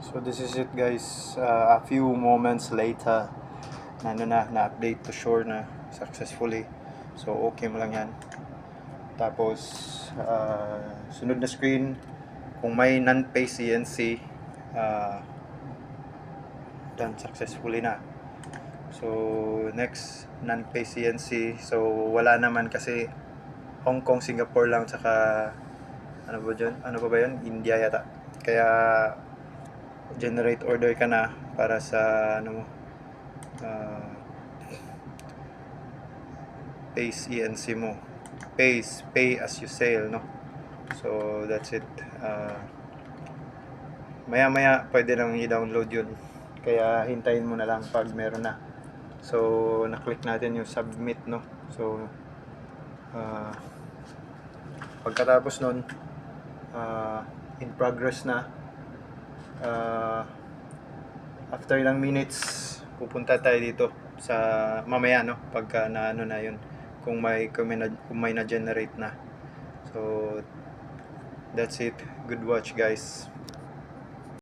So this is it guys, a few moments later na-update to shore na successfully. So okay mo lang yan. Tapos sunod na screen, kung may non-pay CNC, done successfully na. So next, non-pay CNC, so wala naman kasi Hong Kong, Singapore lang, tsaka ano ba yun? India yata. Kaya generate order ka na para sa pay CNC mo, pay as you sell, no? So that's it. Maya maya pwede nang i-download yun, kaya hintayin mo na lang pag meron na. So na-click natin yung submit, no? So pagkatapos nun, in progress na. After ilang minutes, pupunta tayo dito sa mamaya, no, pagka na ano na yun, kung may na-generate na. So that's it. Good watch guys.